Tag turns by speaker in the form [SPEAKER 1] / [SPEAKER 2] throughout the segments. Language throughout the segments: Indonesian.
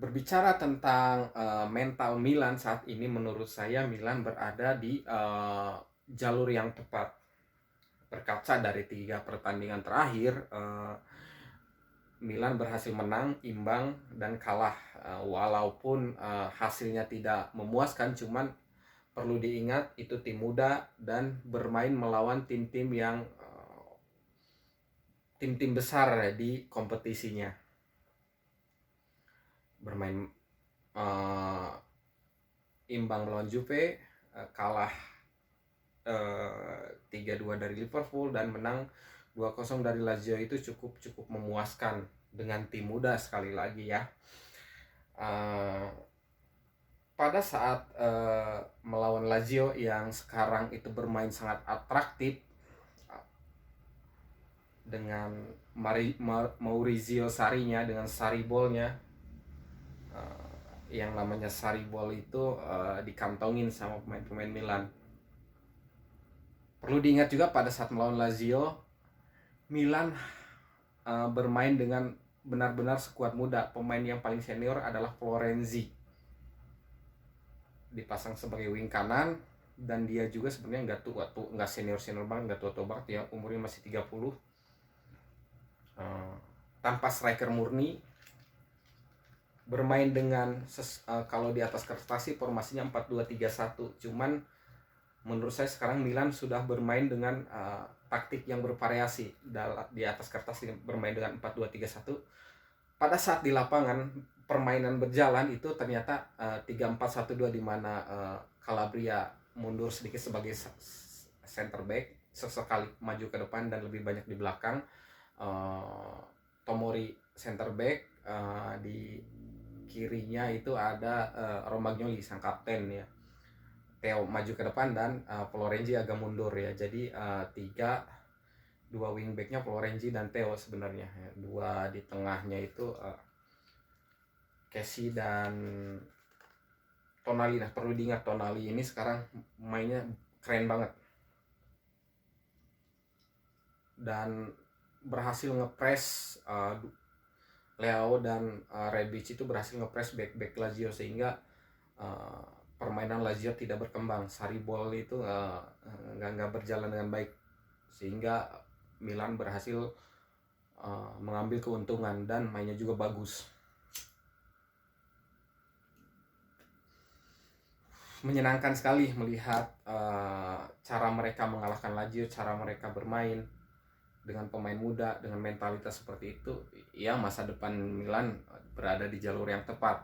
[SPEAKER 1] Berbicara tentang, mental Milan saat ini menurut saya Milan berada di, jalur yang tepat. Berkaca dari 3 pertandingan terakhir, Milan berhasil menang, imbang, dan kalah. Walaupun, hasilnya tidak memuaskan, cuman perlu diingat itu tim muda dan bermain melawan tim-tim yang, tim-tim besar di kompetisinya. Bermain, eee, imbang melawan Juve, kalah 3-2 dari Liverpool dan menang 2-0 dari Lazio. Itu cukup cukup memuaskan dengan tim muda sekali lagi ya. Eh, Pada saat melawan Lazio yang sekarang itu bermain sangat atraktif dengan Maurizio Sarrinya, dengan Sarribolnya, yang namanya Sarribol itu dikantongin sama pemain-pemain Milan. Perlu diingat juga pada saat melawan Lazio, Milan bermain dengan benar-benar skuad muda. Pemain yang paling senior adalah Florenzi, dipasang sebagai wing kanan, dan dia juga sebenarnya nggak senior banget, nggak tua banget ya, umurnya masih 30. Tanpa striker murni, bermain dengan kalau di atas kertas sih formasinya 4-2-3-1, cuman menurut saya sekarang Milan sudah bermain dengan taktik yang bervariasi. Di atas kertas bermain dengan 4-2-3-1. Pada saat di lapangan permainan berjalan itu ternyata 3-4-1-2, di mana Calabria mundur sedikit sebagai center back, sesekali maju ke depan dan lebih banyak di belakang. Tomori center back, di kirinya itu ada Romagnoli sang kapten ya. Theo maju ke depan dan Florenzi agak mundur ya. Jadi dua wingbacknya Florenzi dan Theo sebenarnya. Dua di tengahnya itu Casey dan Tonali. Nah, perlu diingat Tonali ini sekarang mainnya keren banget dan berhasil ngepres Leo dan Rebic itu berhasil ngepres back Lazio, sehingga permainan Lazio tidak berkembang. Sarribol itu nggak berjalan dengan baik, sehingga Milan berhasil mengambil keuntungan dan mainnya juga bagus. Menyenangkan sekali melihat cara mereka mengalahkan Lazio, cara mereka bermain dengan pemain muda, dengan mentalitas seperti itu. Ya, masa depan Milan berada di jalur yang tepat.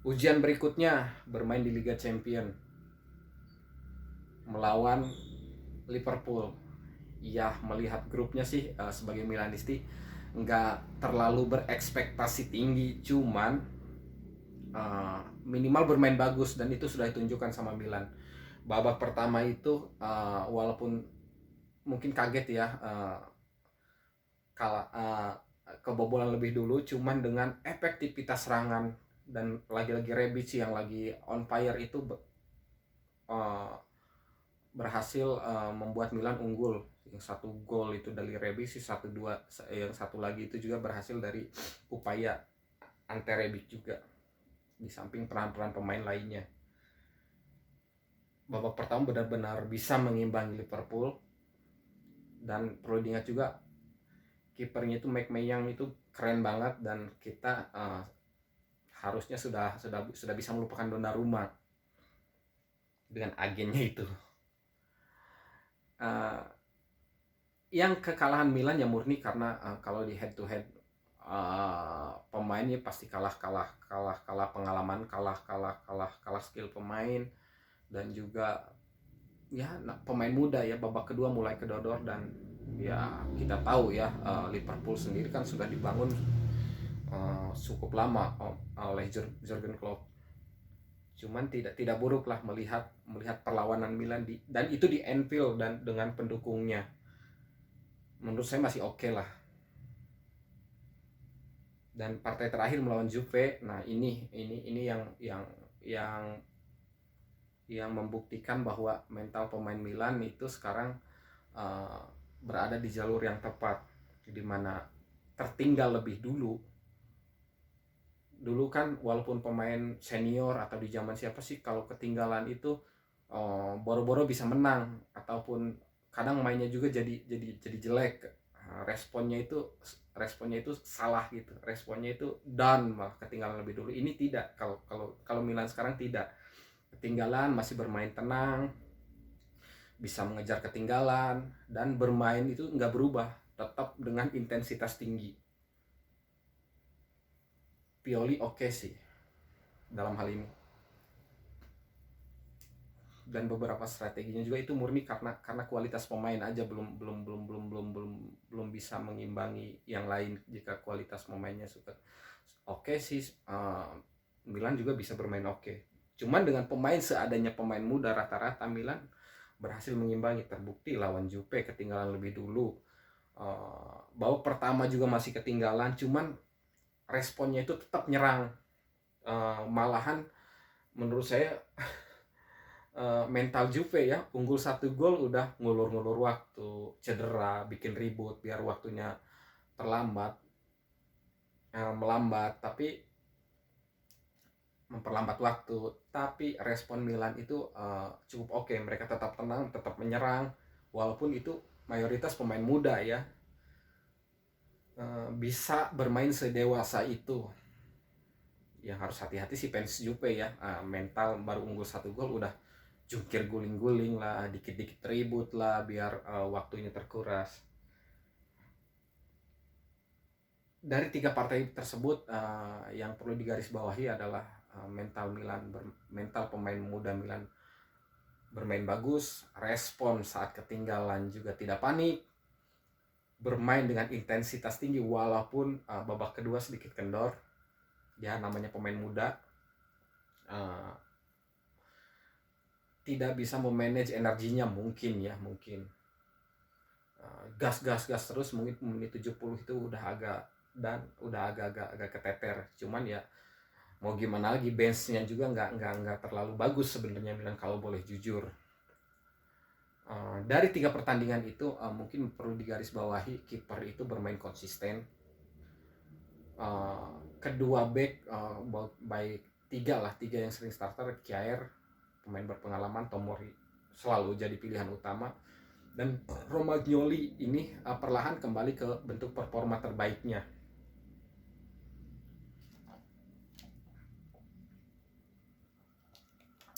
[SPEAKER 1] Ujian berikutnya bermain di Liga Champion melawan Liverpool. Ya, melihat grupnya sih sebagai Milanisti nggak terlalu berekspektasi tinggi, cuman minimal bermain bagus, dan itu sudah ditunjukkan sama Milan. Babak pertama itu walaupun mungkin kaget ya, kebobolan lebih dulu, cuman dengan efektivitas serangan dan lagi-lagi Rebic yang lagi on fire itu berhasil membuat Milan unggul. Yang satu gol itu dari Rebic, 1-2, yang satu lagi itu juga berhasil dari upaya Ante Rebic juga, di samping peran-peran pemain lainnya. Babak pertama benar-benar bisa mengimbangi Liverpool, dan perlu diingat juga kipernya itu Mike Maignan itu keren banget, dan kita harusnya sudah bisa melupakan Donnarumma dengan agennya itu. Yang kekalahan Milan ya murni karena kalau di head to head pemainnya pasti kalah pengalaman, kalah skill pemain, dan juga ya pemain muda ya. Babak kedua mulai kedodor, dan ya kita tahu ya Liverpool sendiri kan sudah dibangun cukup lama oleh Jurgen Klopp. Cuman tidak buruk lah melihat perlawanan Milan dan itu di Anfield dan dengan pendukungnya. Menurut saya masih oke lah. Dan partai terakhir melawan Juve, nah ini yang membuktikan bahwa mental pemain Milan itu sekarang berada di jalur yang tepat, di mana tertinggal lebih dulu dulu kan walaupun pemain senior atau di zaman siapa sih, kalau ketinggalan itu boro-boro bisa menang, ataupun kadang mainnya juga jadi jelek. Responnya itu salah gitu, responnya itu down, malah ketinggalan lebih dulu. Ini tidak, kalau Milan sekarang tidak, ketinggalan masih bermain tenang, bisa mengejar ketinggalan, dan bermain itu nggak berubah, tetap dengan intensitas tinggi. Pioli oke sih dalam hal ini, dan beberapa strateginya juga itu murni karena kualitas pemain aja, belum bisa mengimbangi yang lain. Jika kualitas pemainnya suka oke sih, Milan juga bisa bermain oke. Cuman dengan pemain seadanya, pemain muda rata-rata, Milan berhasil mengimbangi. Terbukti lawan Juve ketinggalan lebih dulu, babak pertama juga masih ketinggalan, cuman responnya itu tetap nyerang. Malahan menurut saya mental Juve ya, unggul 1 gol udah ngulur-ngulur waktu, cedera, bikin ribut biar waktunya melambat, tapi memperlambat waktu. Tapi respon Milan itu cukup oke. Mereka tetap tenang, tetap menyerang, walaupun itu mayoritas pemain muda ya, bisa bermain sedewasa itu. Yang harus hati-hati sih fans Juve ya, mental baru unggul 1 gol udah jungkir guling-guling lah, dikit-dikit ribut lah biar waktunya terkuras. Dari 3 partai tersebut, yang perlu digarisbawahi adalah mental pemain muda Milan bermain bagus, respon saat ketinggalan juga tidak panik, bermain dengan intensitas tinggi walaupun babak kedua sedikit kendor. Ya namanya pemain muda, tidak bisa memanage energinya mungkin. Gas terus, mungkin menit 70 itu udah agak keteter. Cuman ya mau gimana lagi, benchnya juga nggak terlalu bagus sebenarnya Milan kalau boleh jujur. Dari 3 pertandingan itu mungkin perlu digarisbawahi, kiper itu bermain konsisten. Kedua back, baik tiga yang sering starter, Kjaer pemain berpengalaman, Tomori selalu jadi pilihan utama, dan Romagnoli ini perlahan kembali ke bentuk performa terbaiknya.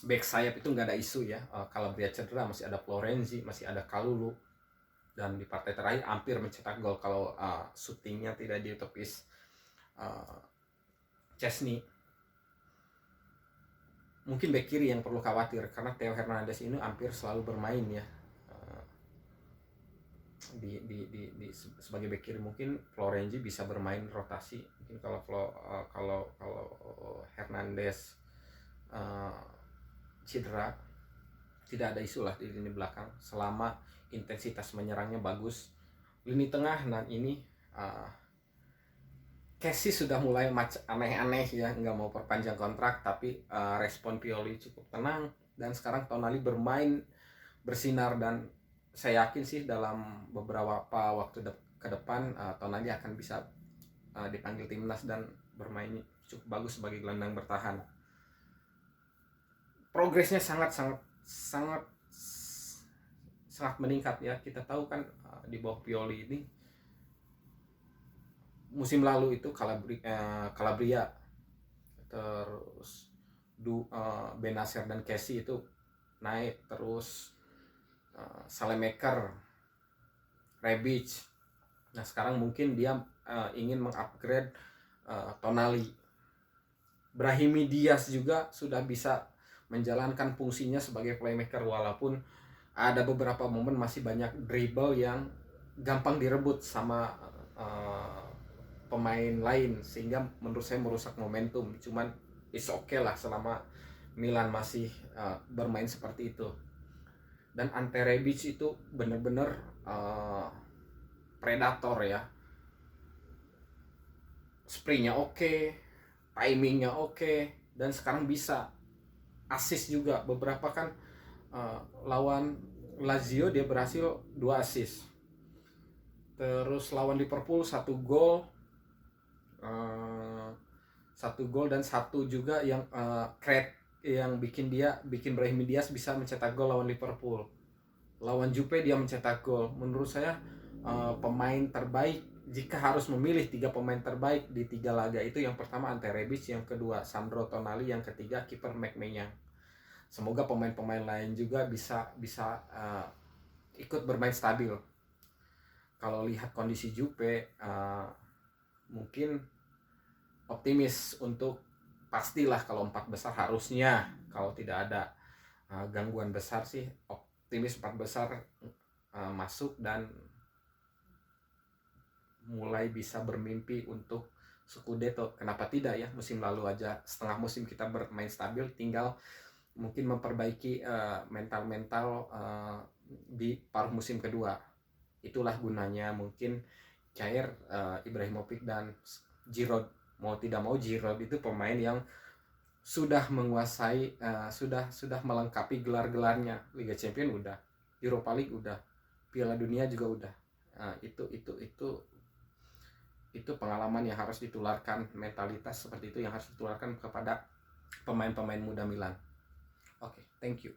[SPEAKER 1] Back sayap itu nggak ada isu ya, Calabria cedera, masih ada Florenzi, masih ada Kalulu, dan di partai terakhir hampir mencetak gol kalau syutingnya tidak ditepis Chesney. Mungkin back kiri yang perlu khawatir, karena Theo Hernandez ini hampir selalu bermain ya sebagai back kiri. Mungkin Florenzi bisa bermain rotasi, mungkin kalau Hernandez cedera, tidak ada isu lah di lini belakang selama intensitas menyerangnya bagus. Lini tengah, nah ini Casey sudah mulai aneh-aneh ya, nggak mau perpanjang kontrak, tapi respon Pioli cukup tenang, dan sekarang Tonali bermain bersinar, dan saya yakin sih dalam beberapa waktu ke depan Tonali akan bisa dipanggil timnas dan bermain cukup bagus sebagai gelandang bertahan. Progresnya sangat meningkat ya. Kita tahu kan di bawah Pioli ini, musim lalu itu Calabria, terus Benacer dan Casey itu naik, terus Salemaker, Rebic. Nah sekarang mungkin dia ingin mengupgrade Tonali. Brahimi Diaz juga sudah bisa menjalankan fungsinya sebagai playmaker, walaupun ada beberapa momen masih banyak dribble yang gampang direbut sama pemain lain, sehingga menurut saya merusak momentum. Cuman it's okay lah selama Milan masih bermain seperti itu. Dan Ante Rebic itu bener-bener predator ya, sprintnya oke, timingnya oke, dan sekarang bisa assist juga. Beberapa kan lawan Lazio dia berhasil 2 assist, terus lawan Liverpool 1 gol, satu gol dan satu juga yang yang bikin Brahim Diaz bisa mencetak gol lawan Liverpool. Lawan Jupe dia mencetak gol. Menurut saya pemain terbaik, jika harus memilih 3 pemain terbaik di 3 laga itu, yang pertama Ante Rebic, yang kedua Sandro Tonali, yang ketiga kiper McMahon. Semoga pemain-pemain lain juga bisa ikut bermain stabil. Kalau lihat kondisi Jupe, mungkin optimis untuk pastilah kalau 4 besar harusnya, kalau tidak ada gangguan besar sih, optimis 4 besar masuk dan mulai bisa bermimpi untuk Scudetto. Kenapa tidak ya, musim lalu aja setengah musim kita bermain stabil, tinggal mungkin memperbaiki mental-mental di paruh musim kedua. Itulah gunanya mungkin cair Ibrahimovic dan Giroud. Mau tidak mau Giroud itu pemain yang sudah menguasai, sudah melengkapi gelar-gelarnya. Liga Champions udah, Europa League udah, Piala Dunia juga udah. Itu pengalaman yang harus ditularkan, mentalitas seperti itu yang harus ditularkan kepada pemain-pemain muda Milan. Oke, thank you.